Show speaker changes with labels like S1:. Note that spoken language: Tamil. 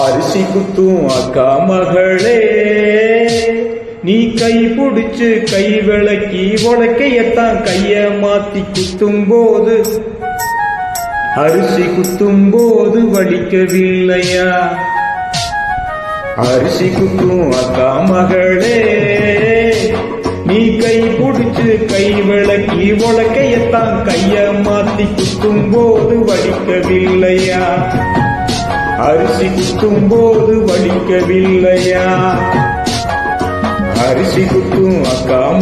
S1: அரிசி குத்தும் அக்கா மகளே, நீ கை பிடிச்சு கை விளக்கி உலக்கையத்தான் கைய மாத்தி குத்தும் போது, அரிசி குத்தும் போது வலிக்கவில்லையா? அரிசி குத்தும் அக்கா மகளே, நீ கை பிடிச்சு கை விளக்கி உலக்கையத்தான் கைய மாத்தி குத்தும் போது வலிக்கவில்லையா? அரிசி குத்தும் போது வலிக்கவில்லையா? அரிசி குத்தும் அக்கா